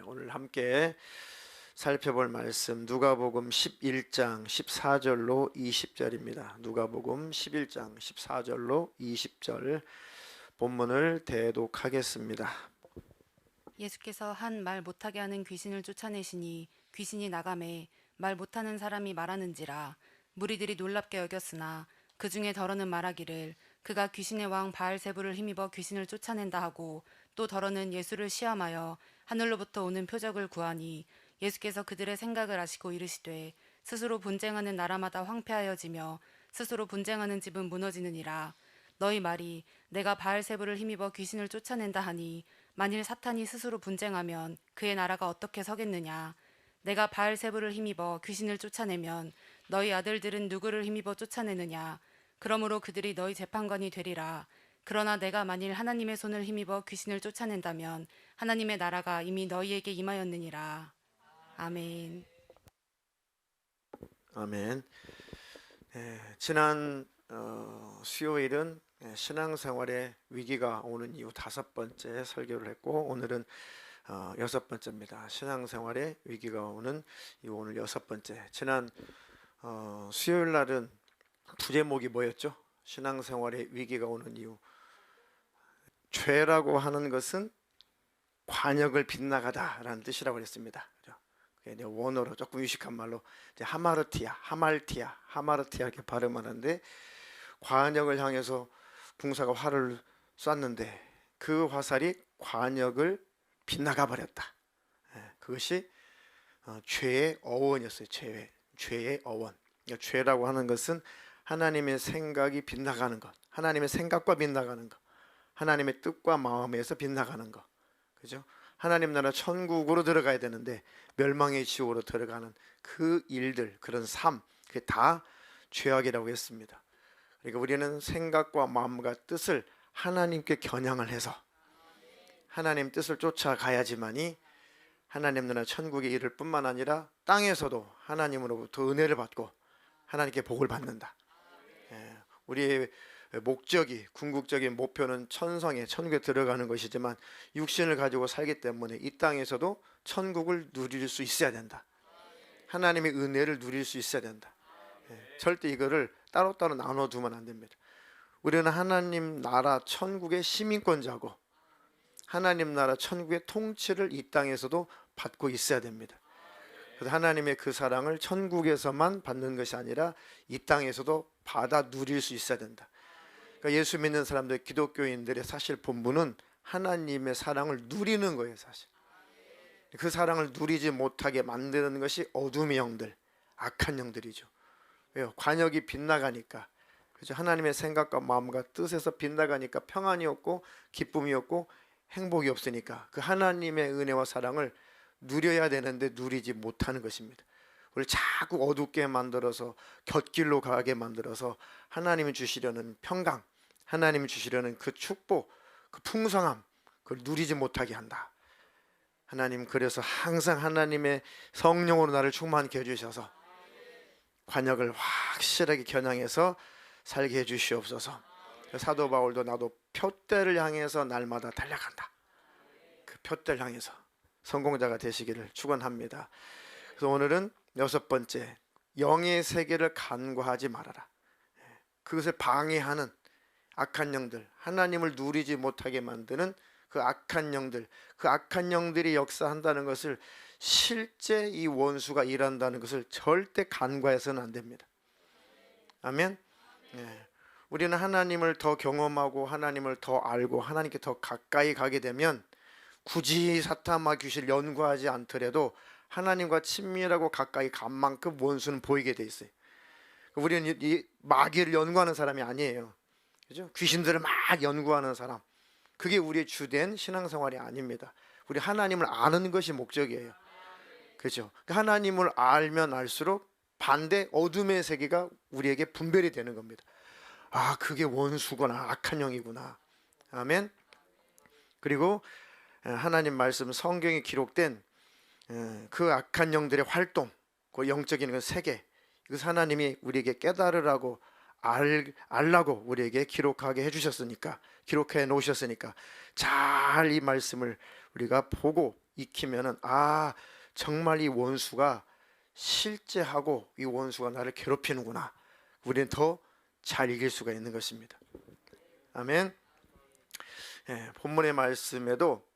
오늘 함께 살펴볼 말씀 누가복음 11장 14절로 20절입니다. 누가복음 11장 14절로 20절 본문을 대독하겠습니다. 예수께서 한 말 못하게 하는 귀신을 쫓아내시니 귀신이 나가매 말 못하는 사람이 말하는지라. 무리들이 놀랍게 여겼으나 그 중에 더러는 말하기를 그가 귀신의 왕 바알세불을 힘입어 귀신을 쫓아낸다 하고, 또 더러는 예수를 시험하여 하늘로부터 오는 표적을 구하니, 예수께서 그들의 생각을 아시고 이르시되 스스로 분쟁하는 나라마다 황폐하여지며 스스로 분쟁하는 집은 무너지느니라. 너희 말이 내가 바알세불을 힘입어 귀신을 쫓아낸다 하니, 만일 사탄이 스스로 분쟁하면 그의 나라가 어떻게 서겠느냐. 내가 바알세불을 힘입어 귀신을 쫓아내면 너희 아들들은 누구를 힘입어 쫓아내느냐. 그러므로 그들이 너희 재판관이 되리라. 그러나 내가 만일 하나님의 손을 힘입어 귀신을 쫓아낸다면 하나님의 나라가 이미 너희에게 임하였느니라. 아멘. 아멘. 지난 수요일은 신앙생활에 위기가 오는 이후 5번째 설교를 했고, 오늘은 6번째입니다. 신앙생활에 위기가 오는 이후 오늘 6번째. 지난 수요일 날은 부제목이 뭐였죠? 신앙생활에 위기가 오는 이유. 죄라고 하는 것은 관역을 빗나가다라는 뜻이라고 했습니다. 원어로 조금 유식한 말로 하마르티아 이렇게 발음하는데, 관역을 향해서 궁사가 활을 쐈는데 그 화살이 관역을 빗나가 버렸다. 그것이 죄의 어원이었어요. 죄의 어원. 죄라고 하는 것은 하나님의 생각이 빗나가는 것, 하나님의 생각과 빗나가는 것, 하나님의 뜻과 마음에서 빗나가는 것, 그죠? 하나님 나라 천국으로 들어가야 되는데 멸망의 지옥으로 들어가는 그 일들, 그런 삶, 그게 다 죄악이라고 했습니다. 그러니까 우리는 생각과 마음과 뜻을 하나님께 겨냥을 해서 하나님 뜻을 쫓아가야지만이 하나님 나라 천국에 이를 뿐만 아니라 땅에서도 하나님으로부터 은혜를 받고 하나님께 복을 받는다. 우리의 목적이, 궁극적인 목표는 천성에, 천국에 들어가는 것이지만 육신을 가지고 살기 때문에 이 땅에서도 천국을 누릴 수 있어야 된다. 하나님의 은혜를 누릴 수 있어야 된다. 절대 이거를 따로따로 나눠두면 안 됩니다. 우리는 하나님 나라 천국의 시민권자고 하나님 나라 천국의 통치를 이 땅에서도 받고 있어야 됩니다. 그래서 하나님의 그 사랑을 천국에서만 받는 것이 아니라 이 땅에서도 받아 누릴 수 있어야 된다. 그러니까 예수 믿는 사람들, 기독교인들의 사실 본분은 하나님의 사랑을 누리는 거예요. 사실 그 사랑을 누리지 못하게 만드는 것이 어둠의 영들, 악한 영들이죠. 왜요? 관역이 빗나가니까, 그죠? 하나님의 생각과 마음과 뜻에서 빗나가니까 평안이 없고 기쁨이 없고 행복이 없으니까 그 하나님의 은혜와 사랑을 누려야 되는데 누리지 못하는 것입니다. 우리를 자꾸 어둡게 만들어서 곁길로 가게 만들어서 하나님이 주시려는 평강, 하나님이 주시려는 그 축복, 그 풍성함, 그걸 누리지 못하게 한다. 하나님, 그래서 항상 하나님의 성령으로 나를 충만케 해주셔서 관역을 확실하게 겨냥해서 살게 해주시옵소서. 사도 바울도 나도 표대를 향해서 날마다 달려간다. 그 표대를 향해서 성공자가 되시기를 축원합니다. 그래서 오늘은 6번째, 영의 세계를 간과하지 말아라. 그것을 방해하는 악한 영들, 하나님을 누리지 못하게 만드는 그 악한 영들, 그 악한 영들이 역사한다는 것을, 실제 이 원수가 일한다는 것을 절대 간과해서는 안 됩니다. 아멘. 우리는 하나님을 더 경험하고 하나님을 더 알고 하나님께 더 가까이 가게 되면 굳이 사탄과 귀신을 연구하지 않더라도 하나님과 친밀하고 가까이 간 만큼 원수는 보이게 돼 있어요. 우리는 이 마귀를 연구하는 사람이 아니에요. 그죠? 귀신들을 막 연구하는 사람, 그게 우리의 주된 신앙생활이 아닙니다. 우리 하나님을 아는 것이 목적이에요. 그죠? 하나님을 알면 알수록 반대 어둠의 세계가 우리에게 분별이 되는 겁니다. 아, 그게 원수구나, 악한 영이구나. 아멘. 그리고 하나님 말씀, 성경에 기록된 그 악한 영들의 활동, 그 영적인 그 세계, 이것을 하나님이 우리에게 깨달으라고 알라고 우리에게 기록하게 해주셨으니까, 기록해 놓으셨으니까 잘 이 말씀을 우리가 보고 익히면은 정말 이 원수가 실제하고 이 원수가 나를 괴롭히는구나, 우리는 더 잘 이길 수가 있는 것입니다. 아멘. 본문의 말씀에도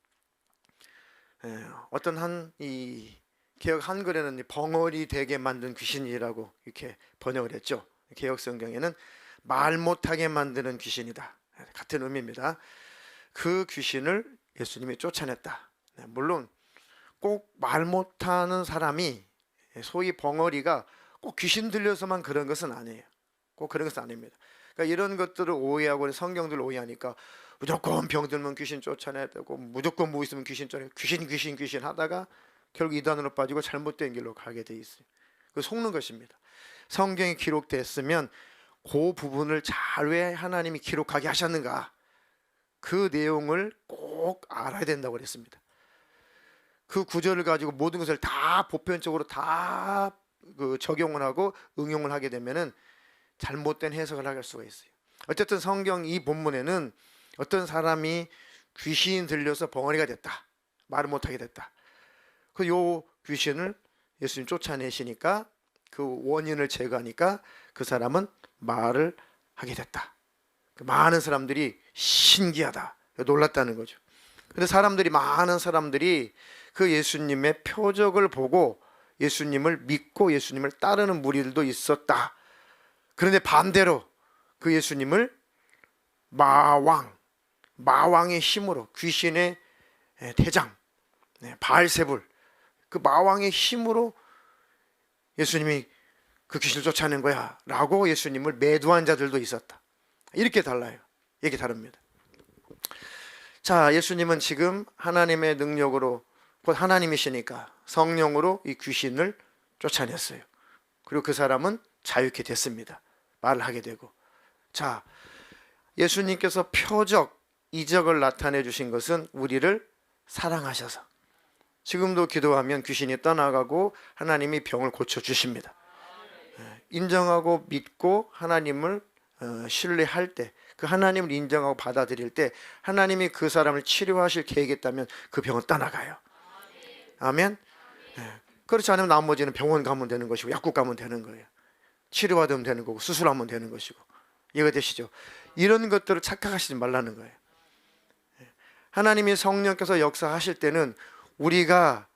어떤 이 개역 한글에는 벙어리 되게 만든 귀신이라고 이렇게 번역을 했죠. 개역 성경에는 말 못하게 만드는 귀신이다, 같은 의미입니다. 그 귀신을 예수님이 쫓아냈다. 물론 꼭 말 못하는 사람이, 소위 벙어리가 꼭 귀신 들려서만 그런 것은 아니에요. 꼭 그런 것은 아닙니다. 그러니까 이런 것들을 오해하고 성경들을 오해하니까 무조건 병들면 귀신 쫓아내야 되고, 무조건 뭐 있으면 귀신 쫓아내고, 귀신 하다가 결국 이단으로 빠지고 잘못된 길로 가게 돼 있어요. 그 속는 것입니다. 성경이 기록됐으면 그 부분을 잘 왜 하나님이 기록하게 하셨는가, 그 내용을 꼭 알아야 된다고 그랬습니다. 그 구절을 가지고 모든 것을 다 보편적으로 다 적용을 하고 응용을 하게 되면은 잘못된 해석을 할 수가 있어요. 어쨌든 성경 이 본문에는 어떤 사람이 귀신 들려서 벙어리가 됐다, 말을 못하게 됐다. 요 귀신을 예수님 쫓아내시니까, 그 원인을 제거하니까 그 사람은 말을 하게 됐다. 많은 사람들이 신기하다, 놀랐다는 거죠. 근데 많은 사람들이 그 예수님의 표적을 보고 예수님을 믿고 예수님을 따르는 무리들도 있었다. 그런데 반대로 그 예수님을 마왕의 힘으로, 귀신의 대장 바알세불, 그 마왕의 힘으로 예수님이 그 귀신을 쫓아낸 거야 라고 예수님을 매도한 자들도 있었다. 이렇게 달라요. 이게 다릅니다. 자, 예수님은 지금 하나님의 능력으로, 곧 하나님이시니까 성령으로 이 귀신을 쫓아냈어요. 그리고 그 사람은 자유케 됐습니다. 말을 하게 되고. 자, 예수님께서 표적, 이적을 나타내 주신 것은 우리를 사랑하셔서, 지금도 기도하면 귀신이 떠나가고 하나님이 병을 고쳐주십니다. 인정하고 믿고 하나님을 신뢰할 때, 그 하나님을 인정하고 받아들일 때 하나님이 그 사람을 치료하실 계획이 있다면 그 병은 떠나가요. 아멘. 그렇지 않으면 나머지는 병원 가면 되는 것이고 약국 가면 되는 거예요. 치료받으면 되는 거고 수술하면 되는 것이고. 이해가 되시죠? 이런 것들을 착각하시지 말라는 거예요. 하나님이 성령께서 역사하실 때는 우리가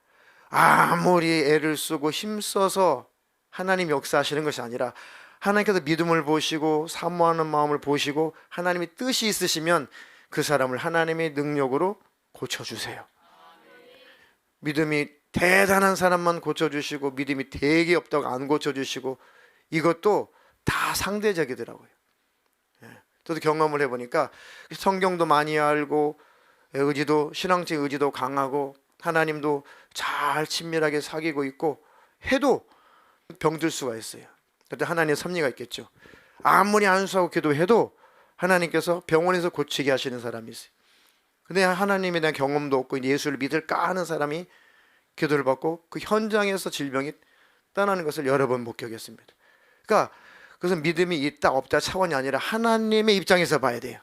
아무리 애를 쓰고 힘써서 하나님 역사하시는 것이 아니라, 하나님께서 믿음을 보시고 사모하는 마음을 보시고 하나님의 뜻이 있으시면 그 사람을 하나님의 능력으로 고쳐주세요. 믿음이 대단한 사람만 고쳐주시고 믿음이 되게 없다고 안 고쳐주시고, 이것도 다 상대적이더라고요. 저도 경험을 해보니까 성경도 많이 알고 의지도, 신앙적 의지도 강하고 하나님도 잘 친밀하게 사귀고 있고 해도 병들 수가 있어요. 그때 하나님의 섭리가 있겠죠. 아무리 안수하고 기도해도 하나님께서 병원에서 고치게 하시는 사람이 있어요. 근데 하나님에 대한 경험도 없고 예수를 믿을까 하는 사람이 기도를 받고 그 현장에서 질병이 떠나는 것을 여러 번 목격했습니다. 그러니까 그것은 믿음이 있다 없다 차원이 아니라 하나님의 입장에서 봐야 돼요.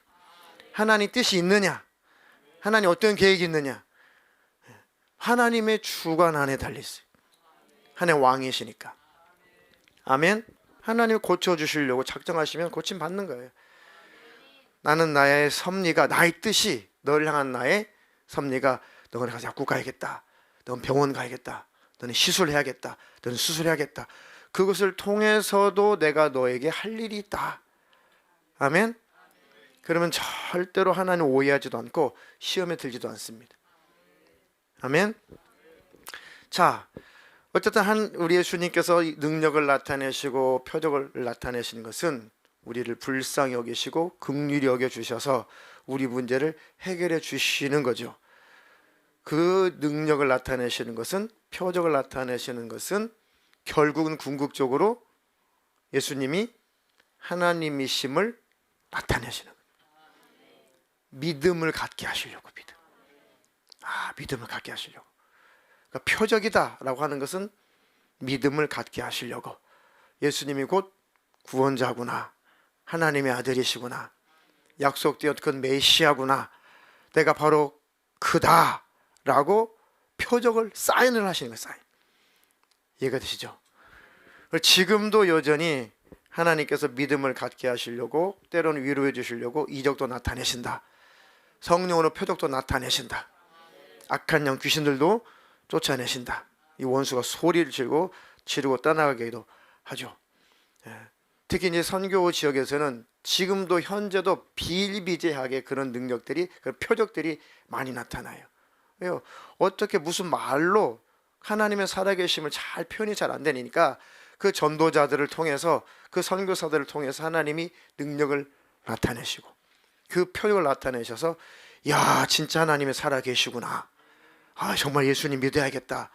하나님 뜻이 있느냐, 하나님 어떤 계획이 있느냐, 하나님의 주관 안에 달려있어요. 하나님 왕이시니까. 아멘. 하나님이 고쳐주시려고 작정하시면 고침 받는 거예요. 나는 나의 섭리가, 나의 뜻이, 너를 향한 나의 섭리가, 너는 가서 약국 가야겠다, 너는 병원 가야겠다, 너는 시술해야겠다, 너는 수술해야겠다, 그것을 통해서도 내가 너에게 할 일이 있다. 아멘. 그러면 절대로 하나님 오해하지도 않고 시험에 들지도 않습니다. 아멘. 자, 어쨌든 우리 예수님께서 능력을 나타내시고 표적을 나타내신 것은 우리를 불쌍히 여기시고 긍휼히 여겨주셔서 우리 문제를 해결해 주시는 거죠. 그 능력을 나타내시는 것은, 표적을 나타내시는 것은 결국은 궁극적으로 예수님이 하나님이심을 나타내시는 거예요. 믿음을 갖게 하시려고. 믿음을 갖게 하시려고. 그러니까 표적이다라고 하는 것은 믿음을 갖게 하시려고, 예수님이 곧 구원자구나 하나님의 아들이시구나, 약속되었던 그 메시아구나, 내가 바로 그다라고 표적을 사인을 하시는 거예요. 사인. 이해가 되시죠? 지금도 여전히 하나님께서 믿음을 갖게 하시려고, 때로는 위로해 주시려고 이적도 나타내신다, 성령으로 표적도 나타내신다, 악한 영 귀신들도 쫓아내신다. 이 원수가 소리를 지르고 떠나가기도 하죠. 특히 이제 선교 지역에서는 지금도 현재도 비일비재하게 그런 능력들이, 그런 표적들이 많이 나타나요. 왜요? 어떻게 무슨 말로 하나님의 살아계심을 잘 표현이 잘 안 되니까 그 전도자들을 통해서, 그 선교사들을 통해서 하나님이 능력을 나타내시고 그 표적을 나타내셔서, 야, 진짜 하나님의 살아계시구나, 아, 정말 예수님 믿어야겠다,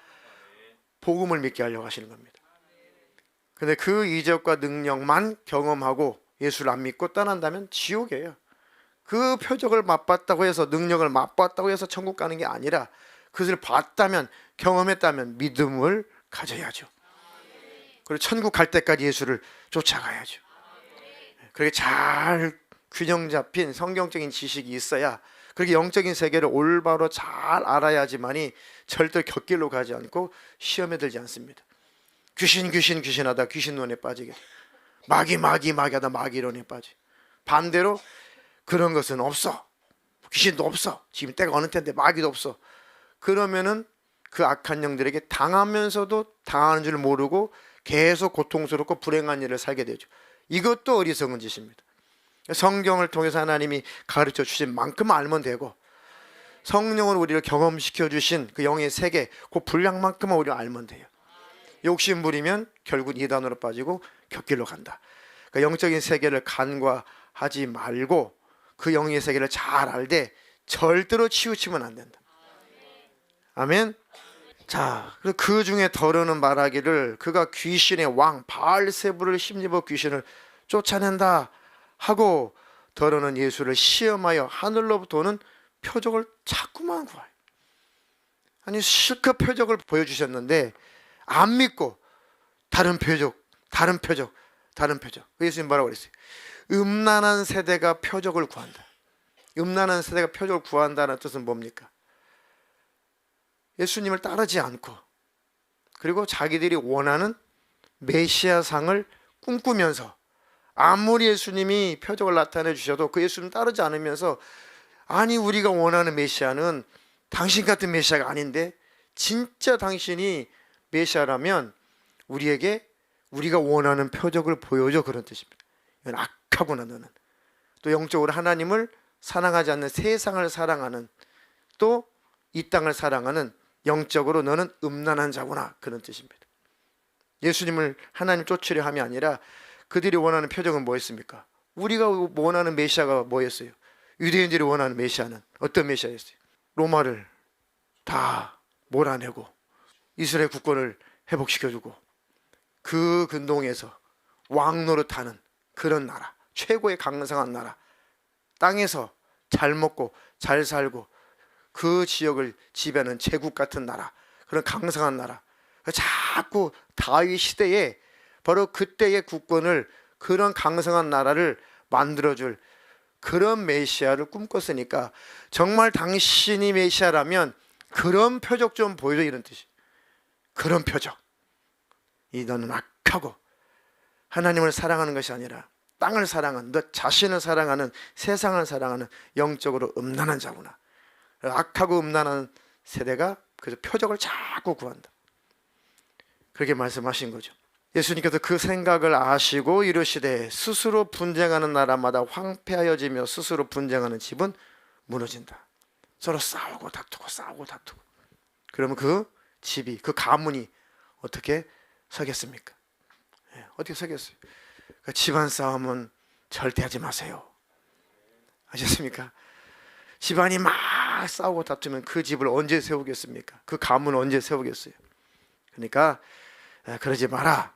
복음을 믿게 하려고 하시는 겁니다. 근데 그 이적과 능력만 경험하고 예수를 안 믿고 떠난다면 지옥이에요. 그 표적을 맛봤다고 해서, 능력을 맛봤다고 해서 천국 가는 게 아니라, 그것을 봤다면, 경험했다면 믿음을 가져야죠. 그리고 천국 갈 때까지 예수를 쫓아가야죠. 그렇게 잘 균형 잡힌 성경적인 지식이 있어야, 그렇게 영적인 세계를 올바로 잘 알아야지만이 절대 곁길로 가지 않고 시험에 들지 않습니다. 귀신하다 귀신론에 빠지게 돼. 마귀하다 마귀론에 빠져. 반대로 그런 것은 없어, 귀신도 없어, 지금 때가 어느 때인데 마귀도 없어, 그러면은 그 악한 영들에게 당하면서도 당하는 줄 모르고 계속 고통스럽고 불행한 일을 살게 되죠. 이것도 어리석은 짓입니다. 성경을 통해서 하나님이 가르쳐 주신 만큼 알면 되고, 성령을 우리를 경험시켜 주신 그 영의 세계, 그 분량만큼만 우리가 알면 돼요. 욕심 부리면 결국 이단으로 빠지고 곁길로 간다. 그러니까 영적인 세계를 간과하지 말고 그 영의 세계를 잘 알되 절대로 치우치면 안 된다. 아멘. 자, 그 중에 더러는 말하기를 그가 귀신의 왕 바알세불을 힘입어 귀신을 쫓아낸다 하고, 더러는 예수를 시험하여 하늘로부터 오는 표적을 자꾸만 구해요. 아니, 실컷 표적을 보여주셨는데 안 믿고 다른 표적. 예수님 뭐라고 그랬어요? 음란한 세대가 표적을 구한다. 음란한 세대가 표적을 구한다는 뜻은 뭡니까? 예수님을 따르지 않고, 그리고 자기들이 원하는 메시아상을 꿈꾸면서, 아무리 예수님이 표적을 나타내 주셔도 그 예수님 따르지 않으면서, 아니, 우리가 원하는 메시아는 당신 같은 메시아가 아닌데, 진짜 당신이 메시아라면 우리에게 우리가 원하는 표적을 보여줘, 그런 뜻입니다. 이건 악하구나, 너는. 또 영적으로 하나님을 사랑하지 않는, 세상을 사랑하는, 또 이 땅을 사랑하는, 영적으로 너는 음란한 자구나, 그런 뜻입니다. 예수님을 하나님 쫓으려 함이 아니라 그들이 원하는 표적은 뭐였습니까? 우리가 원하는 메시아가 뭐였어요? 유대인들이 원하는 메시아는 어떤 메시아였어요? 로마를 다 몰아내고 이스라엘 국권을 회복시켜주고 그 근동에서 왕 노릇하는 그런 나라, 최고의 강성한 나라, 땅에서 잘 먹고 잘 살고 그 지역을 지배하는 제국 같은 나라, 그런 강성한 나라. 자꾸 다윗 시대에 바로 그때의 국권을, 그런 강성한 나라를 만들어줄 그런 메시아를 꿈꿨으니까, 정말 당신이 메시아라면 그런 표적 좀 보여줘, 이런 뜻이. 그런 표적. 이 너는 악하고 하나님을 사랑하는 것이 아니라 땅을 사랑하는, 너 자신을 사랑하는, 세상을 사랑하는 영적으로 음란한 자구나. 악하고 음란한 세대가 그래서 표적을 자꾸 구한다, 그렇게 말씀하신 거죠. 예수님께서 그 생각을 아시고 이르시되 스스로 분쟁하는 나라마다 황폐하여지며 스스로 분쟁하는 집은 무너진다. 서로 싸우고 다투고 그러면 그 집이, 그 가문이 어떻게 서겠습니까? 어떻게 서겠어요? 그러니까 집안 싸움은 절대 하지 마세요. 아셨습니까? 집안이 막 싸우고 다투면 그 집을 언제 세우겠습니까? 그 가문을 언제 세우겠어요? 그러니까 그러지 마라.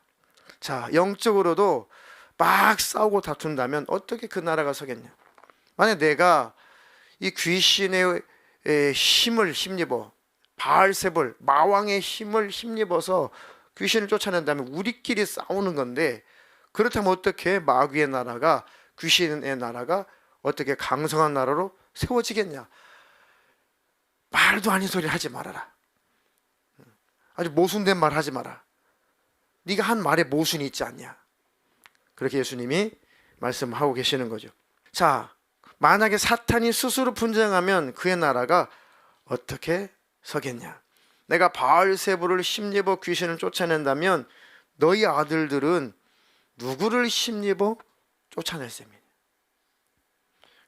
자, 영적으로도 막 싸우고 다툰다면 어떻게 그 나라가 서겠냐? 만약 내가 이 귀신의 힘을 힘입어, 바알세불 마왕의 힘을 힘입어서 귀신을 쫓아낸다면 우리끼리 싸우는 건데, 그렇다면 어떻게 마귀의 나라가 귀신의 나라가 어떻게 강성한 나라로 세워지겠냐. 말도 아닌 소리를 하지 말아라. 아주 모순된 말 하지 마라. 네가 한 말에 모순이 있지 않냐. 그렇게 예수님이 말씀하고 계시는 거죠. 자, 만약에 사탄이 스스로 분쟁하면 그의 나라가 어떻게 서겠냐. 내가 바알세불을 힘입어 귀신을 쫓아낸다면 너희 아들들은 누구를 힘입어 쫓아낼 셈이냐.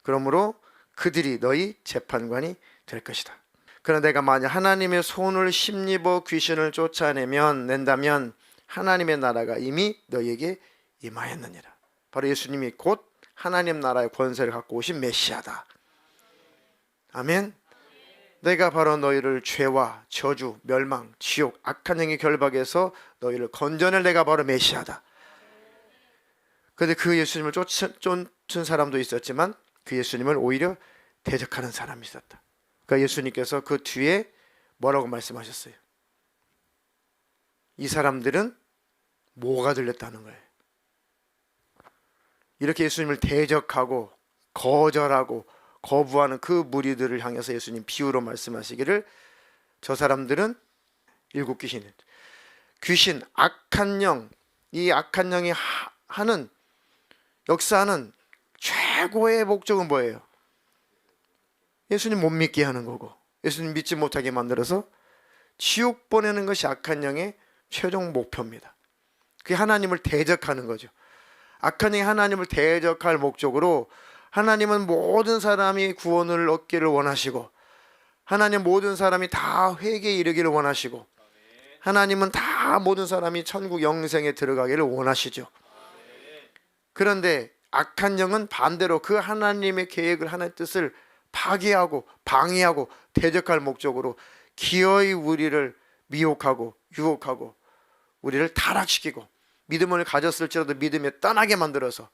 그러므로 그들이 너희 재판관이 될 것이다. 그러나 내가 만약 하나님의 손을 힘입어 귀신을 낸다면 하나님의 나라가 이미 너희에게 임하였느니라. 바로 예수님이 곧 하나님 나라의 권세를 갖고 오신 메시아다. 아멘. 내가 바로 너희를 죄와 저주, 멸망, 지옥, 악한 영의 결박에서 너희를 건져낼 내가 바로 메시아다. 그런데 그 예수님을 쫓은 사람도 있었지만 그 예수님을 오히려 대적하는 사람이 있었다. 그러니까 예수님께서 그 뒤에 뭐라고 말씀하셨어요? 이 사람들은 뭐가 들렸다는 거예요. 이렇게 예수님을 대적하고 거절하고 거부하는 그 무리들을 향해서 예수님 비유로 말씀하시기를 저 사람들은 일곱 귀신, 악한 영, 이 악한 영이 하는 역사는 최고의 목적은 뭐예요? 예수님 못 믿게 하는 거고 예수님 믿지 못하게 만들어서 지옥 보내는 것이 악한 영의 최종 목표입니다. 그게 하나님을 대적하는 거죠. 악한 영이 하나님을 대적할 목적으로 하나님은 모든 사람이 구원을 얻기를 원하시고 하나님 모든 사람이 다 회개에 이르기를 원하시고 하나님은 다 모든 사람이 천국 영생에 들어가기를 원하시죠. 그런데 악한 영은 반대로 그 하나님의 계획을 하나님의 뜻을 파괴하고 방해하고 대적할 목적으로 기어이 우리를 미혹하고 유혹하고 우리를 타락시키고 믿음을 가졌을지라도 믿음에 떠나게 만들어서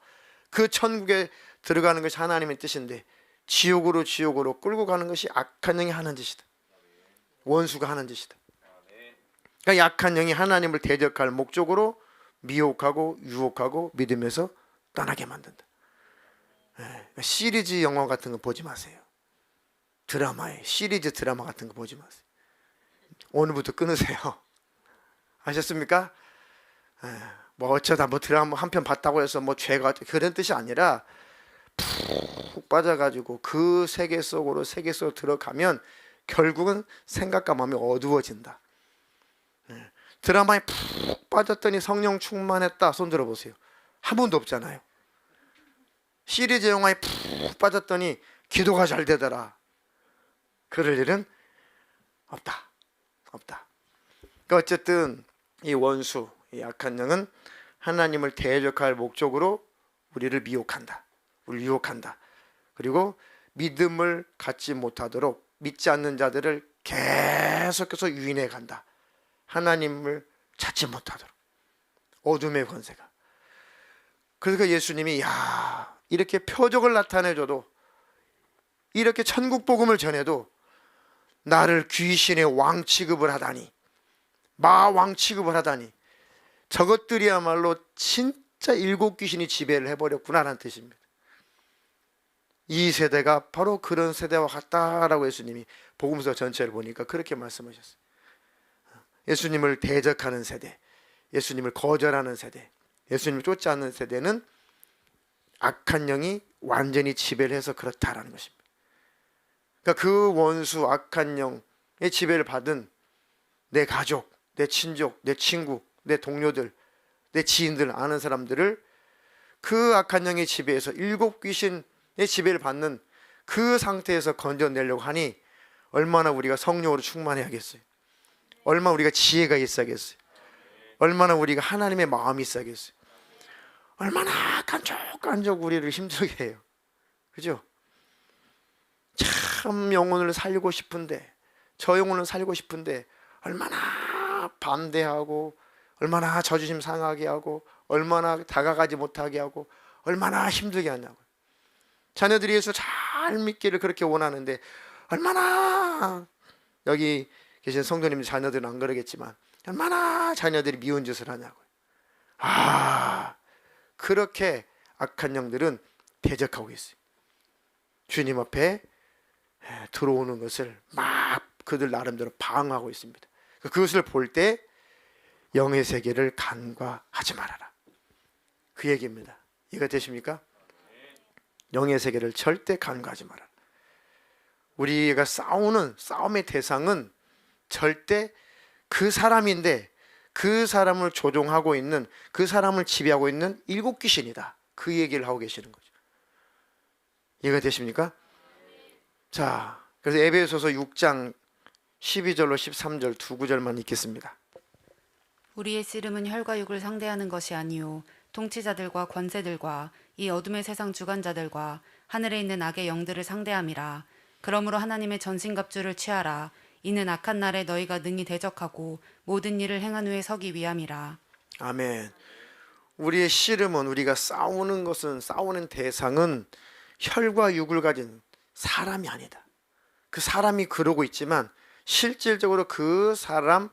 그 천국에 들어가는 것이 하나님의 뜻인데 지옥으로 끌고 가는 것이 악한 영이 하는 짓이다. 원수가 하는 짓이다. 그러니까 약한 영이 하나님을 대적할 목적으로 미혹하고 유혹하고 믿음에서 떠나게 만든다. 시리즈 영화 같은 거 보지 마세요. 시리즈 드라마 같은 거 보지 마세요. 오늘부터 끊으세요. 아셨습니까? 뭐 어쩌다 뭐 드라마 한 편 봤다고 해서 뭐 죄가 그런 뜻이 아니라 푹 빠져가지고 그 세계 속으로 들어가면 결국은 생각과 마음이 어두워진다. 드라마에 푹 빠졌더니 성령 충만했다. 손 들어보세요. 한 번도 없잖아요. 시리즈 영화에 푹 빠졌더니 기도가 잘 되더라. 그럴 일은 없다. 그러니까 어쨌든 이 원수, 이 악한 영은 하나님을 대적할 목적으로 우리를 미혹한다. 우리를 유혹한다. 그리고 믿음을 갖지 못하도록 믿지 않는 자들을 계속해서 유인해 간다. 하나님을 찾지 못하도록. 어둠의 권세가. 그러니까 예수님이 이렇게 표적을 나타내줘도 이렇게 천국 복음을 전해도 나를 귀신의 왕 취급을 하다니 마왕 취급을 하다니 저것들이야말로 진짜 일곱 귀신이 지배를 해버렸구나라는 뜻입니다. 이 세대가 바로 그런 세대와 같다라고 예수님이 복음서 전체를 보니까 그렇게 말씀하셨어요. 예수님을 대적하는 세대, 예수님을 거절하는 세대, 예수님을 쫓지 않는 세대는 악한 영이 완전히 지배를 해서 그렇다라는 것입니다. 그러니까 그 원수 악한 영의 지배를 받은 내 가족, 내 친족, 내 친구, 내 동료들, 내 지인들, 아는 사람들을 그 악한 영의 지배에서 일곱 귀신의 지배를 받는 그 상태에서 건져내려고 하니 얼마나 우리가 성령으로 충만해야겠어요. 얼마나 우리가 지혜가 있어야겠어요. 얼마나 우리가 하나님의 마음이 있어야겠어요. 얼마나 간족간족 우리를 힘들게 해요. 그죠? 참 영혼을 살고 싶은데 저 영혼을 살고 싶은데 얼마나 반대하고 얼마나 자존심 상하게 하고 얼마나 다가가지 못하게 하고 얼마나 힘들게 하냐고요. 자녀들이 예수 잘 믿기를 그렇게 원하는데 얼마나 여기 계신 성도님 자녀들은 안 그러겠지만 얼마나 자녀들이 미운 짓을 하냐고요. 그렇게 악한 영들은 대적하고 있어요. 주님 앞에 들어오는 것을 막 그들 나름대로 방어하고 있습니다. 그것을 볼 때 영의 세계를 간과하지 말아라. 그 얘기입니다. 이해가 되십니까? 영의 세계를 절대 간과하지 말아라. 우리가 싸우는 싸움의 대상은 절대 그 사람인데 그 사람을 조종하고 있는, 그 사람을 지배하고 있는 일곱 귀신이다. 그 얘기를 하고 계시는 거죠. 이해가 되십니까? 자, 그래서 에베소서 6장 12절로 13절 두 구절만 읽겠습니다. 우리의 씨름은 혈과 육을 상대하는 것이 아니요 통치자들과 권세들과 이 어둠의 세상 주관자들과 하늘에 있는 악의 영들을 상대함이라. 그러므로 하나님의 전신갑주를 취하라. 이는 악한 날에 너희가 능히 대적하고 모든 일을 행한 후에 서기 위함이라. 아멘. 우리의 씨름은, 우리가 싸우는 것은, 싸우는 대상은 혈과 육을 가진 사람이 아니다. 그 사람이 그러고 있지만 실질적으로 그 사람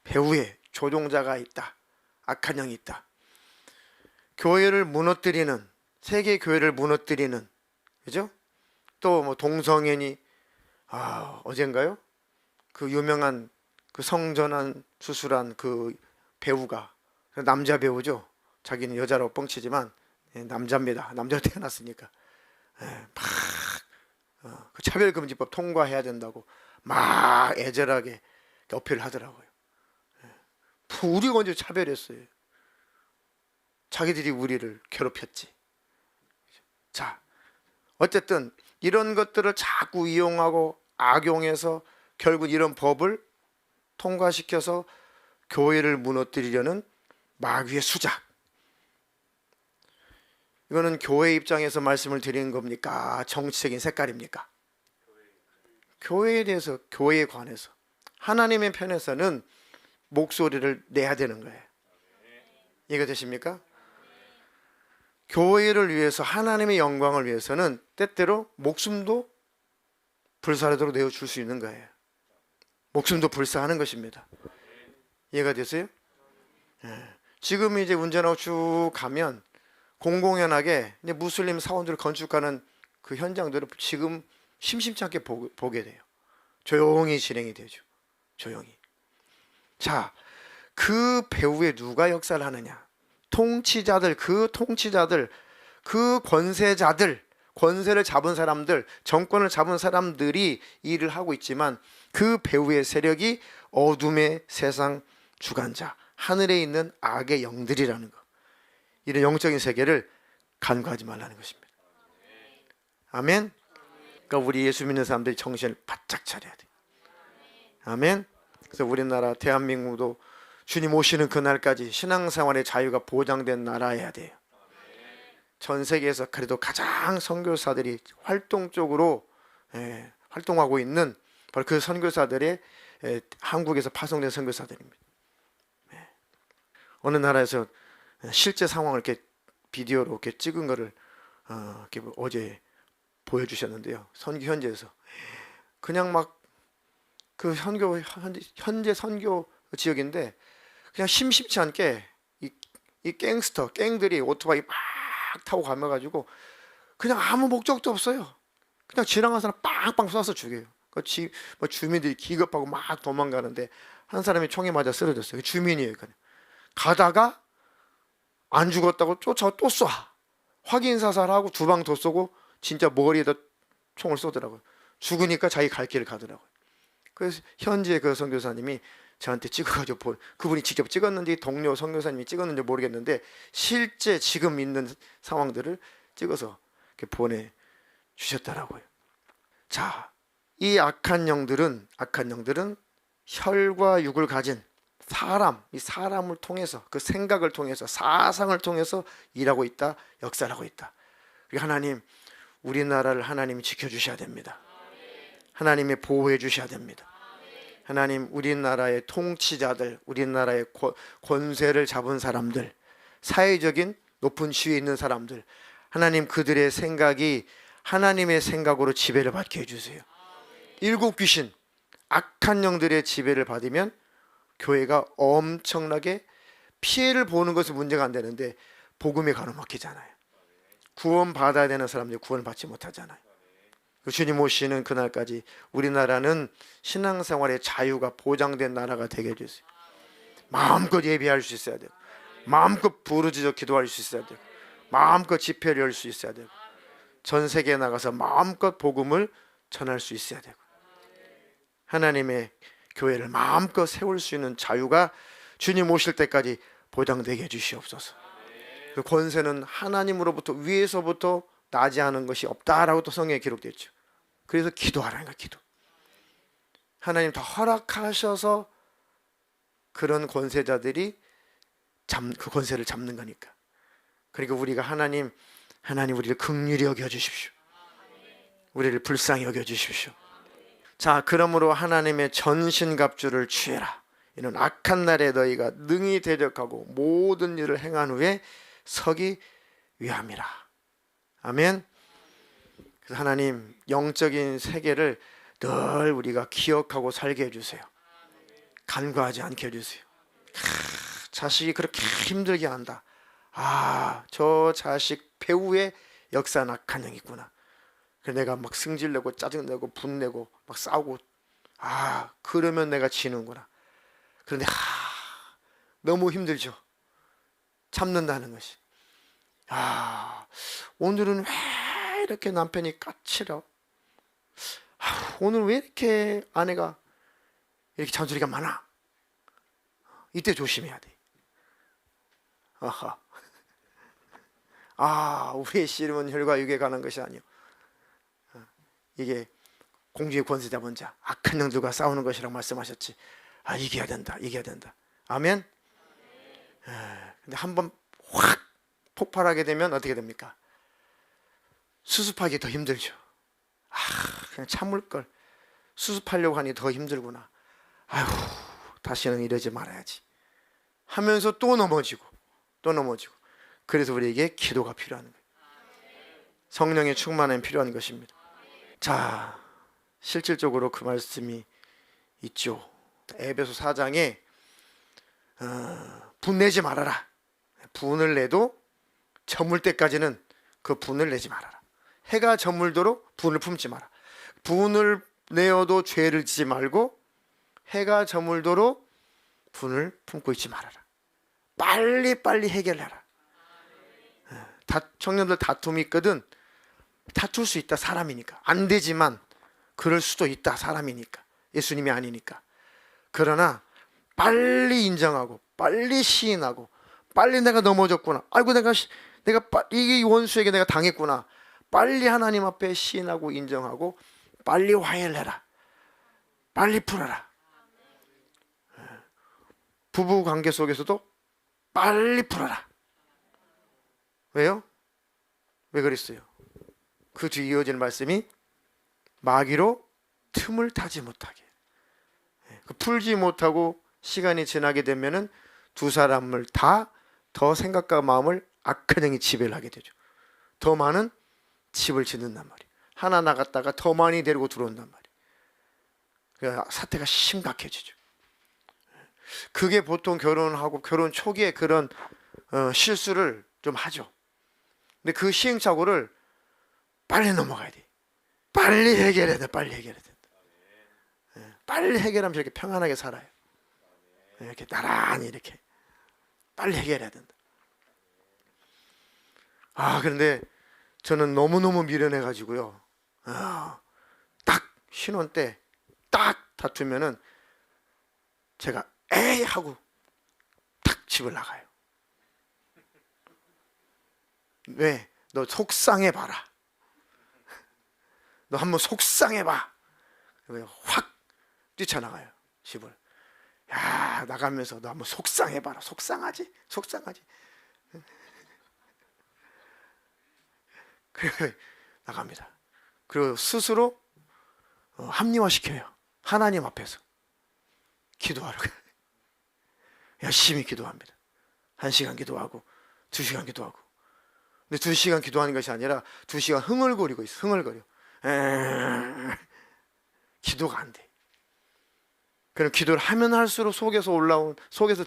배후에 조종자가 있다. 악한 영이 있다. 교회를 무너뜨리는, 세계 교회를 무너뜨리는, 그죠? 또 뭐 동성애니, 어젠가요? 그 유명한 그 성전환 수술한 그 배우가, 남자 배우죠. 자기는 여자라고 뻥치지만 남자입니다. 남자로 태어났으니까 그 차별금지법 통과해야 된다고 막 애절하게 어필을 하더라고요. 우리가 언제 차별했어요? 자기들이 우리를 괴롭혔지. 자, 어쨌든 이런 것들을 자꾸 이용하고 악용해서 결국 이런 법을 통과시켜서 교회를 무너뜨리려는 마귀의 수작. 이거는 교회 입장에서 말씀을 드리는 겁니까? 정치적인 색깔입니까? 교회에 대해서, 교회에 관해서 하나님의 편에서는 목소리를 내야 되는 거예요. 이해가 되십니까? 교회를 위해서, 하나님의 영광을 위해서는 때때로 목숨도 불사르도록 내어줄 수 있는 거예요. 목숨도 불사하는 것입니다. 이해가 되세요? 지금 이제 운전하고 쭉 가면 공공연하게 이제 무슬림 사원들을 건축하는 그 현장들을 지금 심심치 않게 보게 돼요. 조용히 진행이 되죠. 조용히. 자, 그 배후에 누가 역사를 하느냐? 통치자들, 그 통치자들, 그 권세자들, 권세를 잡은 사람들, 정권을 잡은 사람들이 일을 하고 있지만 그 배후의 세력이 어둠의 세상 주관자, 하늘에 있는 악의 영들이라는 것. 이런 영적인 세계를 간과하지 말라는 것입니다. 아멘. 그러니까 우리 예수 믿는 사람들이 정신을 바짝 차려야 돼. 아멘. 그래서 우리나라 대한민국도 주님 오시는 그날까지 신앙생활의 자유가 보장된 나라여야 돼요. 전 세계에서 그래도 가장 선교사들이 활동적으로 활동하고 있는 바로 그 선교사들의 한국에서 파송된 선교사들입니다. 어느 나라에서 실제 상황을 이렇게 비디오로 이렇게 찍은 거를 이렇게 어제 보여주셨는데요. 선교 현지에서 그냥 막 그 현재 선교 지역인데 그냥 심심치 않게 이 갱들이 오토바이 막 타고 가면가지고 그냥 아무 목적도 없어요. 그냥 지나간 사람 빵빵 쏴서 죽여요. 주민들이 기겁하고 막 도망가는데 한 사람이 총에 맞아 쓰러졌어요. 주민이에요. 그냥 가다가 안 죽었다고 쫓아와 또 쏴. 확인 사살하고 두 방 더 쏘고 진짜 머리에다 총을 쏘더라고요. 죽으니까 자기 갈 길을 가더라고요. 그래서 현지의 그 선교사님이 저한테 찍어가지고 그분이 직접 찍었는지 동료 선교사님이 찍었는지 모르겠는데 실제 지금 있는 상황들을 찍어서 이렇게 보내주셨더라고요. 자, 이 악한 영들은 혈과 육을 가진 이 사람을 통해서, 그 생각을 통해서, 사상을 통해서 일하고 있다, 역사를 하고 있다. 하나님, 우리나라를 하나님이 지켜주셔야 됩니다. 하나님이 보호해 주셔야 됩니다. 하나님, 우리나라의 통치자들, 우리나라의 권세를 잡은 사람들, 사회적인 높은 지위에 있는 사람들, 하나님 그들의 생각이 하나님의 생각으로 지배를 받게 해주세요. 일곱 귀신, 악한 영들의 지배를 받으면 교회가 엄청나게 피해를 보는 것은 문제가 안 되는데 복음이 가로막히잖아요. 구원 받아야 되는 사람들이 구원을 받지 못하잖아요. 그 주님 오시는 그날까지 우리나라는 신앙생활의 자유가 보장된 나라가 되게 해주세요. 마음껏 예배할 수 있어야 돼요. 마음껏 부르짖어 기도할 수 있어야 돼요. 마음껏 집회를 열 수 있어야 되고, 전 세계에 나가서 마음껏 복음을 전할 수 있어야 되고, 하나님의 교회를 마음껏 세울 수 있는 자유가 주님 오실 때까지 보장되게 해주시옵소서. 그 권세는 하나님으로부터, 위에서부터 나지 않은 것이 없다라고 또 성경에 기록되어 있죠. 그래서 기도하라는 거야. 기도. 하나님 더 허락하셔서 그런 권세자들이 그 권세를 잡는 거니까. 그리고 우리가 하나님 우리를 긍휼히 여겨주십시오. 우리를 불쌍히 여겨주십시오. 자, 그러므로 하나님의 전신갑주를 취해라. 이는 악한 날에 너희가 능히 대적하고 모든 일을 행한 후에 서기 위함이라. 아멘. 그래서 하나님, 영적인 세계를 늘 우리가 기억하고 살게 해주세요. 간과하지 않게 해주세요. 자식이 그렇게 힘들게 한다. 저 자식 배우의 역사는 악한 영이 있구나. 그래서 내가 막 승질내고 짜증내고 분내고 막 싸우고, 그러면 내가 지는구나. 그런데 너무 힘들죠. 참는다는 것이. 오늘은 왜 이렇게 남편이 까칠해? 오늘 왜 이렇게 아내가 이렇게 잔소리가 많아? 이때 조심해야 돼. 우리의 씨름은 혈과 육에 관한 것이 아니요, 이게 공중의 권세 잡은 자, 악한 영들과 싸우는 것이라고 말씀하셨지. 이겨야 된다, 이겨야 된다. 아멘. 근데 한번 확 폭발하게 되면 어떻게 됩니까? 수습하기 더 힘들죠. 그냥 참을 걸. 수습하려고 하니 더 힘들구나. 다시는 이러지 말아야지 하면서 또 넘어지고. 그래서 우리에게 기도가 필요한 거예요. 성령의 충만함이 필요한 것입니다. 자, 실질적으로 그 말씀이 있죠. 에베소 4장에 분내지 말아라. 분을 내도 저물 때까지는 그 분을 내지 말아라. 해가 저물도록 분을 품지 마라. 분을 내어도 죄를 지지 말고 해가 저물도록 분을 품고 있지 말아라. 빨리 해결해라. 청년들 다툼이 있거든. 다툴 수 있다, 사람이니까. 안 되지만 그럴 수도 있다, 사람이니까. 예수님이 아니니까. 그러나 빨리 인정하고 빨리 시인하고 빨리 내가 넘어졌구나. 내가 이 원수에게 내가 당했구나. 빨리 하나님 앞에 시인하고 인정하고 빨리 화해를 해라. 빨리 풀어라. 부부 관계 속에서도 빨리 풀어라. 왜요? 왜 그랬어요? 그 뒤에 이어지는 말씀이 마귀로 틈을 타지 못하게. 풀지 못하고 시간이 지나게 되면은 두 사람을 다 더 생각과 마음을 악한 영이 지배를 하게 되죠. 더 많은 집을 짓는단 말이에요. 하나 나갔다가 더 많이 데리고 들어온단 말이에요. 그러니까 사태가 심각해지죠. 그게 보통 결혼하고 결혼 초기에 그런 실수를 좀 하죠. 근데 그 시행착오를 빨리 넘어가야 돼. 빨리 해결해야 돼. 빨리 해결하면 이렇게 평안하게 살아요. 이렇게 나란히 이렇게 빨리 해결해야 된다. 그런데 저는 너무너무 미련해가지고요. 딱 신혼 때 딱 다투면은 제가 에이 하고 딱 집을 나가요. 왜? 너 속상해봐라. 너 한번 속상해봐. 확 뛰쳐나가요, 집을. 나가면서 너 한번 속상해봐라. 속상하지? 그리고 나갑니다. 그리고 스스로 합리화시켜요. 하나님 앞에서 기도하라고. 열심히 기도합니다. 1시간 기도하고 2시간 기도하고. 근데 2시간 기도하는 것이 아니라 2시간 흥얼거리고 있어. 흥얼거려. 기도가 안 돼. 그럼 기도를 하면 할수록 속에서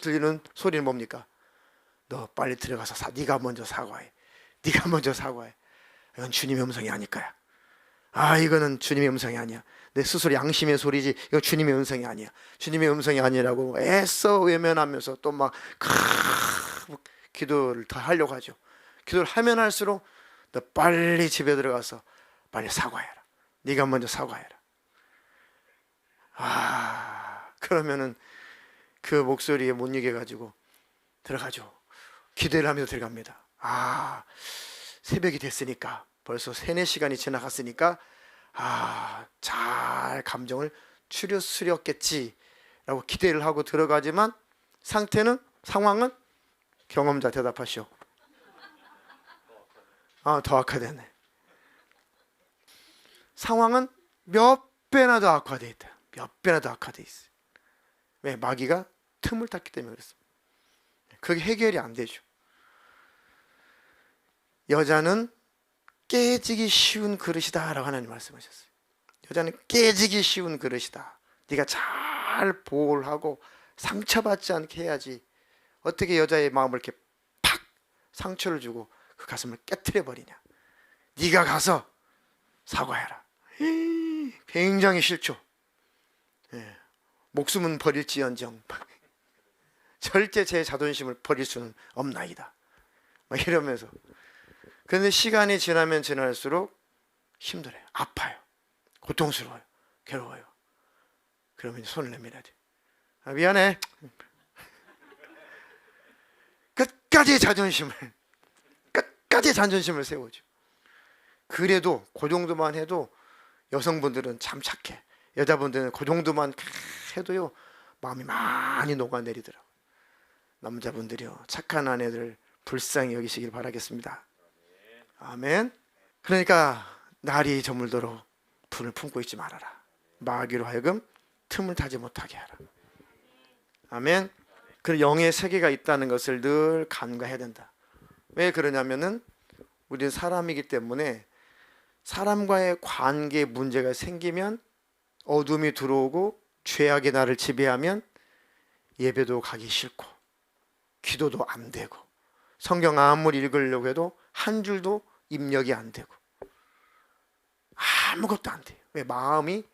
들리는 소리는 뭡니까? 너 빨리 들어가서 네가 먼저 사과해. 이건 주님의 음성이 아닐 거야. 아, 이거는 주님의 음성이 아니야. 내 스스로 양심의 소리지 이건 주님의 음성이 아니야. 주님의 음성이 아니라고 애써 외면하면서 또 막 기도를 더 하려고 하죠. 기도를 하면 할수록 너 빨리 집에 들어가서 빨리 사과해라. 네가 먼저 사과해라. 그러면은 그 목소리에 못 이겨가지고 들어가죠. 기도를 하면서 들어갑니다. 새벽이 됐으니까 벌써 4-4시간이 지나갔으니까 잘 감정을 추스렸겠지 라고 기대를 하고 들어가지만 상황은 경험자 대답하시오. 더 악화됐네. 상황은 몇 배나 더 악화되어 있다. 몇 배나 더 악화되어 있어요. 왜? 마귀가 틈을 탔기 때문에 그렇습니다. 그게 해결이 안 되죠. 여자는 깨지기 쉬운 그릇이다 라고 하나님 말씀하셨어요. 여자는 깨지기 쉬운 그릇이다. 네가 잘 보호하고 상처받지 않게 해야지. 어떻게 여자의 마음을 이렇게 팍 상처를 주고 그 가슴을 깨트려 버리냐. 네가 가서 사과해라. 굉장히 싫죠. 목숨은 버릴지언정 절대 제 자존심을 버릴 수는 없나이다. 막 이러면서. 그런데 시간이 지나면 지날수록 힘들어요. 아파요. 고통스러워요. 괴로워요. 그러면 손을 내밀어야 돼요. 미안해. 끝까지 자존심을 세우죠. 그래도 그 정도만 해도 여성분들은 참 착해. 여자분들은 그 정도만 해도요 마음이 많이 녹아내리더라고요. 남자분들이요 착한 아내들 불쌍히 여기시길 바라겠습니다. 아멘. 그러니까 날이 저물도록 분을 품고 있지 말아라. 마귀로 하여금 틈을 타지 못하게 하라. 아멘. 그 영의 세계가 있다는 것을 늘 간과해야 된다. 왜 그러냐면은 우리는 사람이기 때문에 사람과의 관계에 문제가 생기면 어둠이 들어오고 죄악이 나를 지배하면 예배도 가기 싫고 기도도 안 되고 성경 아무리 읽으려고 해도 한 줄도 입력이 안 되고 아무것도 안 돼요. 왜? 마음이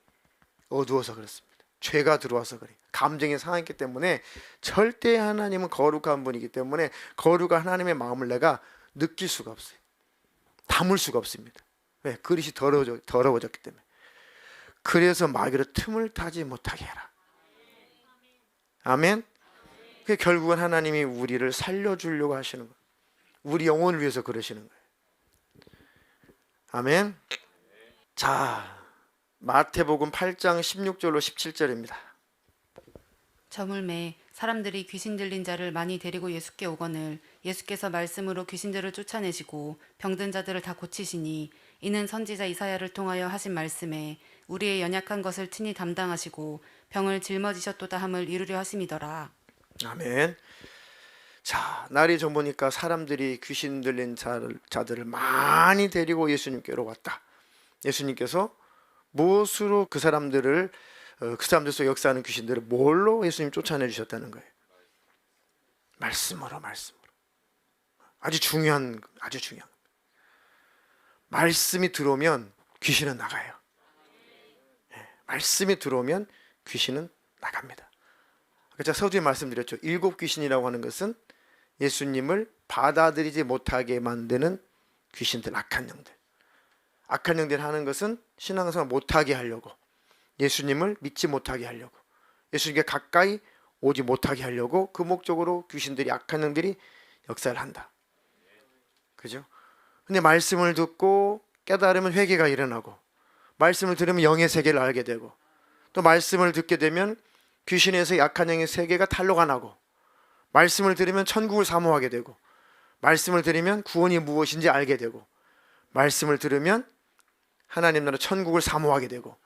어두워서 그렇습니다. 죄가 들어와서 그래요. 감정이 상했기 때문에 절대 하나님은 거룩한 분이기 때문에 거룩한 하나님의 마음을 내가 느낄 수가 없어요. 담을 수가 없습니다. 왜? 그릇이 더러워졌기 때문에. 그래서 마귀로 틈을 타지 못하게 해라. 아멘. 결국은 하나님이 우리를 살려주려고 하시는 거예요. 우리 영혼을 위해서 그러시는 거예요. 아멘. 자, 마태복음 8장 16절로 17절입니다. 저물매 사람들이 귀신 들린 자를 많이 데리고 예수께 오거늘 예수께서 말씀으로 귀신들을 쫓아내시고 병든 자들을 다 고치시니 이는 선지자 이사야를 통하여 하신 말씀에 우리의 연약한 것을 친히 담당하시고 병을 짊어지셨도다 함을 이루려 하심이더라. 아멘. 자, 날이 저무니까 사람들이 귀신 들린 자들을 많이 데리고 예수님께로 왔다. 예수님께서 무엇으로 그 사람들 속에 역사하는 귀신들을 뭘로 예수님 쫓아내 주셨다는 거예요? 말씀으로. 아주 중요한. 말씀이 들어오면 귀신은 나가요. 말씀이 들어오면 귀신은 나갑니다. 제가 서두에 말씀드렸죠. 7 귀신이라고 하는 것은 예수님을 받아들이지 못하게 만드는 귀신들, 악한 영들. 악한 영들 하는 것은 신앙생활 못하게 하려고, 예수님을 믿지 못하게 하려고, 예수님께 가까이 오지 못하게 하려고 그 목적으로 귀신들이, 악한 영들이 역사를 한다. 그죠? 근데 말씀을 듣고 깨달으면 회개가 일어나고, 말씀을 들으면 영의 세계를 알게 되고, 또 말씀을 듣게 되면 귀신에서 약한 영의 세계가 탄로가 나고, 말씀을 들으면 천국을 사모하게 되고, 말씀을 들으면 구원이 무엇인지 알게 되고, 말씀을 들으면 하나님 나라 천국을 사모하게 되고,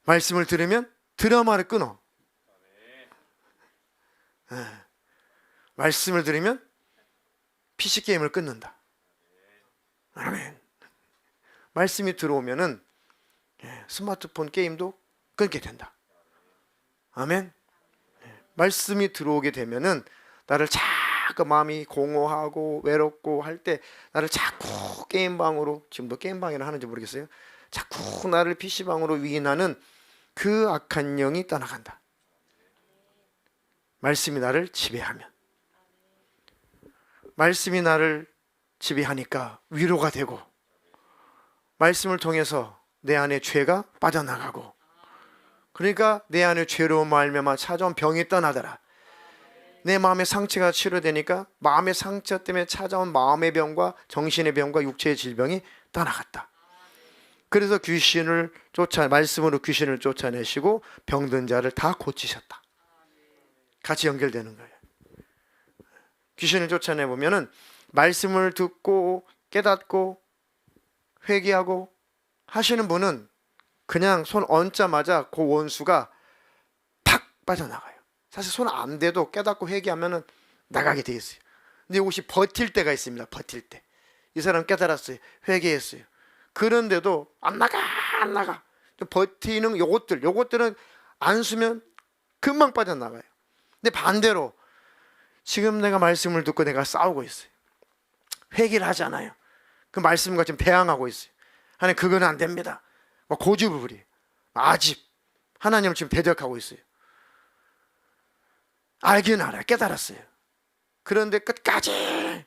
말씀을 들으면 드라마를 끊어. 말씀을 들으면 PC게임을 끊는다. 아멘. 말씀이 들어오면은 스마트폰 게임도 끊게 된다. 아멘. 말씀이 들어오게 되면은 나를 자꾸 그 마음이 공허하고 외롭고 할 때 나를 자꾸 게임방으로, 지금도 게임방이라 하는지 모르겠어요. 자꾸 나를 PC방으로 위인하는 그 악한 영이 떠나간다. 말씀이 나를 지배하면, 말씀이 나를 지배하니까 위로가 되고, 말씀을 통해서 내 안에 죄가 빠져나가고, 그러니까 내 안에 죄로 말미암아 찾아온 병이 떠나더라. 내 마음의 상처가 치료되니까 마음의 상처 때문에 찾아온 마음의 병과 정신의 병과 육체의 질병이 떠나갔다. 그래서 귀신을 말씀으로 귀신을 쫓아내시고 병든 자를 다 고치셨다. 같이 연결되는 거예요. 귀신을 쫓아내보면은 말씀을 듣고 깨닫고 회개하고 하시는 분은 그냥 손 얹자마자 그 원수가 팍 빠져나가요. 사실 손 안 대도 깨닫고 회개하면은 나가게 돼 있어요. 근데 이것이 버틸 때가 있습니다. 버틸 때. 이 사람 깨달았어요. 회개했어요. 그런데도 안 나가. 버티는 요것들은 안 쓰면 금방 빠져나가요. 근데 반대로 지금 내가 말씀을 듣고 내가 싸우고 있어요. 회개를 하잖아요. 그 말씀과 지금 대항하고 있어요. 하나님 그건 안 됩니다. 고집을 부리. 아집. 하나님을 지금 대적하고 있어요. 알긴 알아요. 깨달았어요. 그런데 끝까지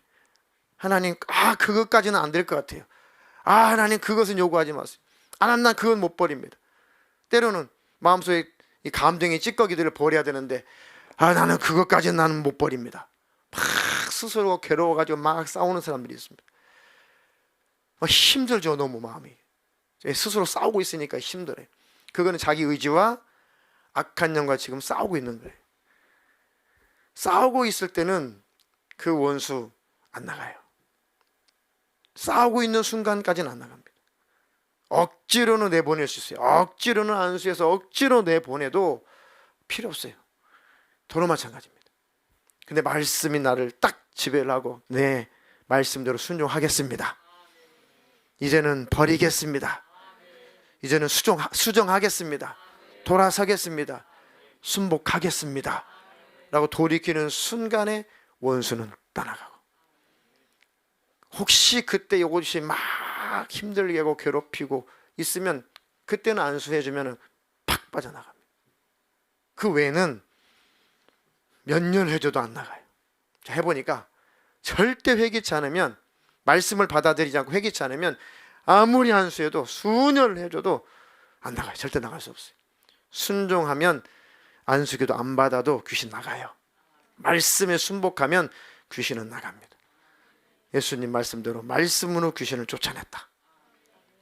하나님 그것까지는 안 될 것 같아요. 하나님 그것은 요구하지 마세요. 하나님 난 그건 못 버립니다. 때로는 마음속에 이 감정의 찌꺼기들을 버려야 되는데 나는 그것까지는 나는 못 버립니다. 막 스스로 괴로워가지고 막 싸우는 사람들이 있습니다. 힘들죠. 너무 마음이 스스로 싸우고 있으니까 힘들어요. 그거는 자기 의지와 악한 영과 지금 싸우고 있는 거예요. 싸우고 있을 때는 그 원수 안 나가요. 싸우고 있는 순간까지는 안 나갑니다. 억지로는 내보낼 수 있어요. 억지로는 안수해서 억지로 내보내도 필요 없어요. 도로 마찬가지입니다. 근데 말씀이 나를 딱 지배를 하고 네, 말씀대로 순종하겠습니다. 이제는 버리겠습니다. 이제는 수정하겠습니다. 돌아서겠습니다. 순복하겠습니다. 라고 돌이키는 순간에 원수는 떠나가고, 혹시 그때 이것이 막 힘들게 하고 괴롭히고 있으면 그때는 안수해주면 팍 빠져나갑니다. 그 외에는 몇 년 해줘도 안 나가요. 자, 해보니까 절대 회개치 않으면, 말씀을 받아들이지 않고 회개치 않으면 아무리 안수해도 수년을 해줘도 안 나가요. 절대 나갈 수 없어요. 순종하면 안수기도 안 받아도 귀신 나가요. 말씀에 순복하면 귀신은 나갑니다. 예수님 말씀대로 말씀으로 귀신을 쫓아냈다.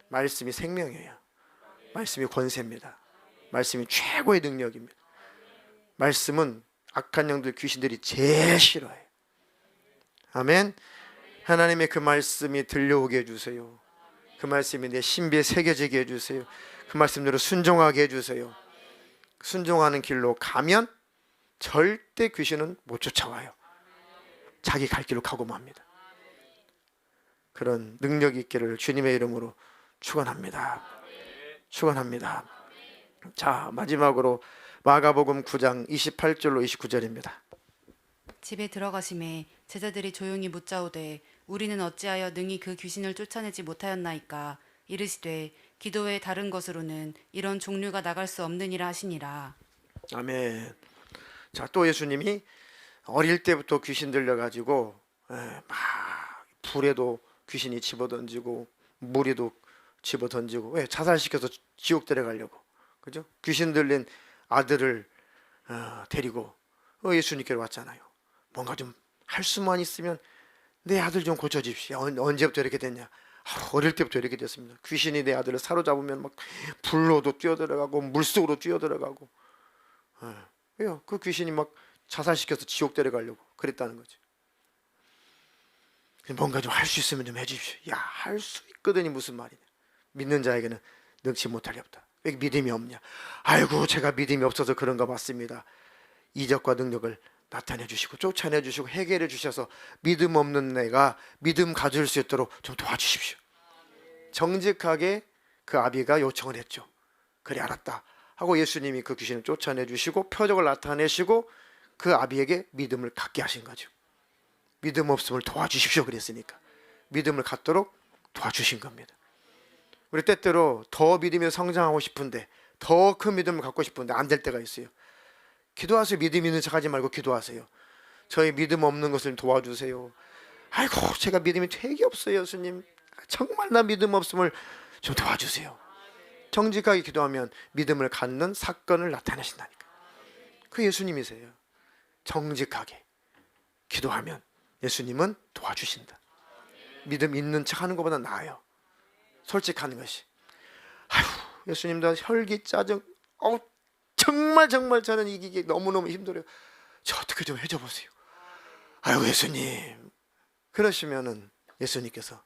말씀이 생명이에요. 말씀이 권세입니다. 말씀이 최고의 능력입니다. 말씀은 악한 영들, 귀신들이 제일 싫어해요. 아멘. 하나님의 그 말씀이 들려오게 해주세요. 그 말씀이 내 신비에 새겨지게 해주세요. 그 말씀대로 순종하게 해주세요. 순종하는 길로 가면 절대 귀신은 못 쫓아와요. 자기 갈 길로 가고 맙니다. 그런 능력 있기를 주님의 이름으로 축원합니다. 축원합니다. 자, 마지막으로 마가복음 9장 28절로 29절입니다. 집에 들어가심에 제자들이 조용히 묻자오되 우리는 어찌하여 능히 그 귀신을 쫓아내지 못하였나이까. 이르시되 기도의 다른 것으로는 이런 종류가 나갈 수 없느니라 하시니라. 아멘. 자, 또 예수님이 어릴 때부터 귀신 들려가지고 막 불에도 귀신이 집어던지고 물에도 집어던지고, 왜? 자살시켜서 지옥 데려가려고, 그죠? 귀신 들린 아들을 데리고 예수님께로 왔잖아요. 뭔가 좀 할 수만 있으면 내 아들 좀 고쳐주십시오. 언제부터 이렇게 됐냐? 어릴 때부터 이렇게 됐습니다. 귀신이 내 아들을 사로잡으면 막 불로도 뛰어들어가고 물속으로 뛰어들어가고, 왜요? 그 귀신이 막 자살시켜서 지옥 데려가려고 그랬다는 거죠. 뭔가 좀 할 수 있으면 좀 해주십시오. 야, 할 수 있거든이 무슨 말이냐? 믿는 자에게는 능치 못할 리 없다. 왜 믿음이 없냐? 아이고, 제가 믿음이 없어서 그런가 봤습니다. 이적과 능력을 나타내 주시고 쫓아내 주시고 해결해 주셔서 믿음 없는 내가 믿음 가질 수 있도록 좀 도와주십시오. 정직하게 그 아비가 요청을 했죠. 그래, 알았다 하고 예수님이 그 귀신을 쫓아내 주시고 표적을 나타내시고 그 아비에게 믿음을 갖게 하신 거죠. 믿음 없음을 도와주십시오 그랬으니까 믿음을 갖도록 도와주신 겁니다. 우리 때때로 더 믿음이 성장하고 싶은데 더 큰 믿음을 갖고 싶은데 안 될 때가 있어요. 기도하세요. 믿음 있는 척하지 말고 기도하세요. 저희 믿음 없는 것을 도와주세요. 아이고 제가 믿음이 되게 없어요 예수님. 정말 나 믿음 없음을 좀 도와주세요. 정직하게 기도하면 믿음을 갖는 사건을 나타내신다니까. 그 예수님이세요. 정직하게 기도하면 예수님은 도와주신다. 믿음 있는 척 하는 것보다 나아요. 솔직한 것이. 아휴 예수님도 혈기 짜증 정말 저는 이기기 너무너무 힘들어요. 저 어떻게 좀 해줘 보세요. 아유 예수님. 그러시면은 예수님께서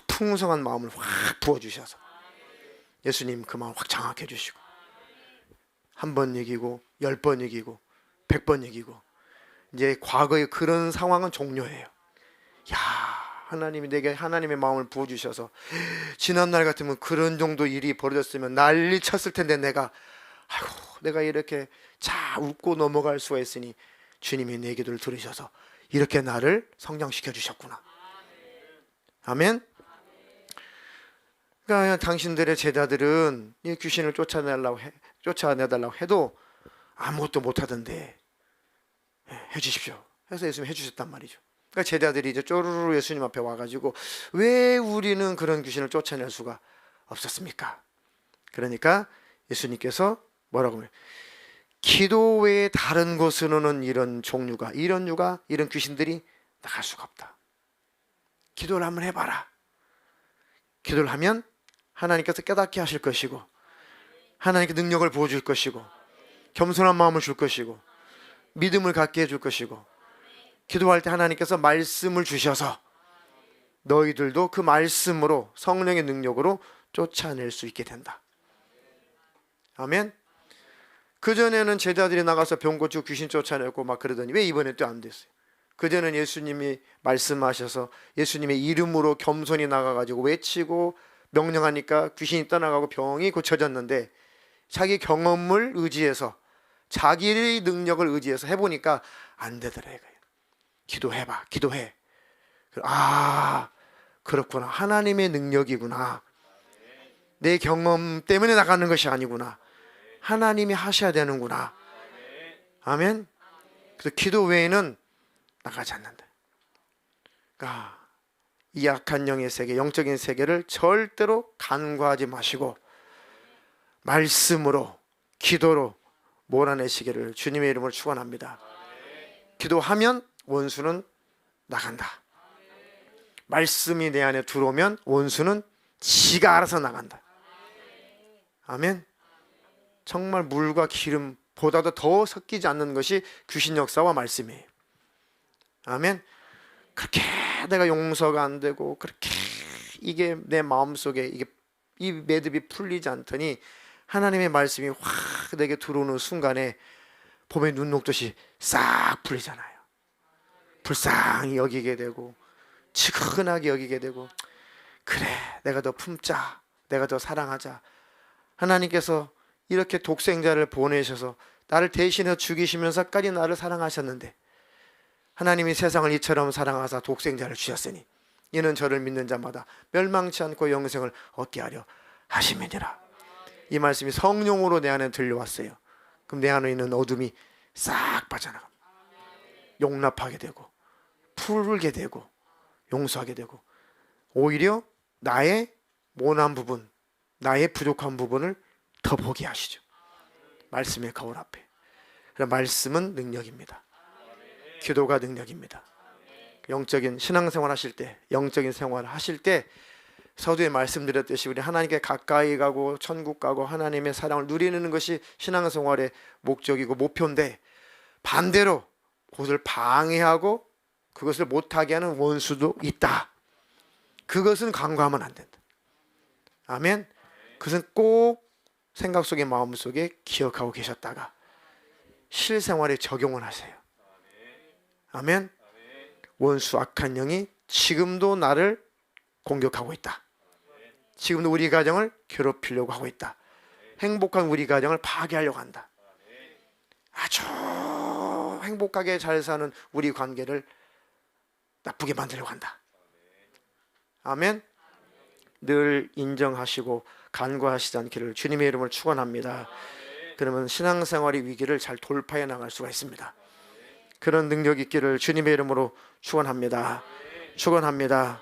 풍성한 마음을 확 부어주셔서 예수님 그 마음 확 장악해 주시고 한 번 이기고 10번 이기고 100번 이기고 이제 과거의 그런 상황은 종료해요. 야 하나님이 내게 하나님의 마음을 부어주셔서 지난날 같으면 그런 정도 일이 벌어졌으면 난리 쳤을 텐데 내가 이렇게 자 웃고 넘어갈 수가 있으니 주님이 내 기도를 들으셔서 이렇게 나를 성장시켜 주셨구나. 아멘. 그러니까 당신들의 제자들은 이 귀신을 쫓아내달라고 해도 아무것도 못하던데 해주십시오 해서 예수님이 해주셨단 말이죠. 그러니까 제자들이 이제 쪼르르 예수님 앞에 와가지고 왜 우리는 그런 귀신을 쫓아낼 수가 없었습니까? 그러니까 예수님께서 뭐라고 해요? 기도 외에 다른 곳으로는 이런 귀신들이 나갈 수가 없다. 기도를 한번 해봐라. 기도를 하면 하나님께서 깨닫게 하실 것이고 하나님께 능력을 부어줄 것이고 겸손한 마음을 줄 것이고 믿음을 갖게 해줄 것이고 기도할 때 하나님께서 말씀을 주셔서 너희들도 그 말씀으로 성령의 능력으로 쫓아낼 수 있게 된다. 아멘. 그전에는 제자들이 나가서 병 고치고 귀신 쫓아내고 막 그러더니 왜 이번에 또 안 됐어요? 그전에는 예수님이 말씀하셔서 예수님의 이름으로 겸손히 나가가지고 외치고 명령하니까 귀신이 떠나가고 병이 고쳐졌는데 자기 경험을 의지해서 자기의 능력을 의지해서 해보니까 안 되더래요. 기도해봐. 기도해. 아 그렇구나. 하나님의 능력이구나. 내 경험 때문에 나가는 것이 아니구나. 하나님이 하셔야 되는구나. 아멘. 그래서 기도 외에는 나가지 않는다. 그러니까 이 약한 영의 세계, 영적인 세계를 절대로 간과하지 마시고 말씀으로 기도로 몰아내시기를 주님의 이름으로 축원합니다. 기도하면 원수는 나간다. 말씀이 내 안에 들어오면 원수는 지가 알아서 나간다. 아멘. 정말 물과 기름보다도 더 섞이지 않는 것이 귀신 역사와 말씀이에요. 아멘. 그렇게 내가 용서가 안 되고 그렇게 이게 내 마음속에 이 매듭이 풀리지 않더니 하나님의 말씀이 확 내게 들어오는 순간에 봄에 눈 녹듯이 싹 풀리잖아요. 불쌍히 여기게 되고 치근하게 여기게 되고 그래 내가 더 품자. 내가 더 사랑하자. 하나님께서 이렇게 독생자를 보내셔서 나를 대신해서 죽이시면서까지 나를 사랑하셨는데 하나님이 세상을 이처럼 사랑하사 독생자를 주셨으니 이는 저를 믿는 자마다 멸망치 않고 영생을 얻게 하려 하심이니라. 이 말씀이 성령으로 내 안에 들려왔어요. 그럼 내 안에 있는 어둠이 싹 빠져나갑니다. 용납하게 되고 풀게 되고 용서하게 되고 오히려 나의 모난 부분, 나의 부족한 부분을 더 보게 하시죠. 말씀의 거울 앞에. 말씀은 능력입니다. 기도가 능력입니다. 영적인 신앙생활 하실 때, 영적인 생활을 하실 때 서두에 말씀드렸듯이 우리 하나님께 가까이 가고 천국 가고 하나님의 사랑을 누리는 것이 신앙생활의 목적이고 목표인데 반대로 그것을 방해하고 그것을 못하게 하는 원수도 있다. 그것은 간과하면 안 된다. 아멘. 그것은 꼭 생각 속에 마음 속에 기억하고 계셨다가 실생활에 적용을 하세요. 아멘. 원수 악한 영이 지금도 나를 공격하고 있다. 지금도 우리 가정을 괴롭히려고 하고 있다. 행복한 우리 가정을 파괴하려고 한다. 아주 행복하게 잘 사는 우리 관계를 나쁘게 만들려고 한다. 아멘. 늘 인정하시고 간과하시지 않기를 주님의 이름으로 축원합니다. 그러면 신앙생활의 위기를 잘 돌파해 나갈 수가 있습니다. 그런 능력 있기를 주님의 이름으로 축원합니다. 축원합니다.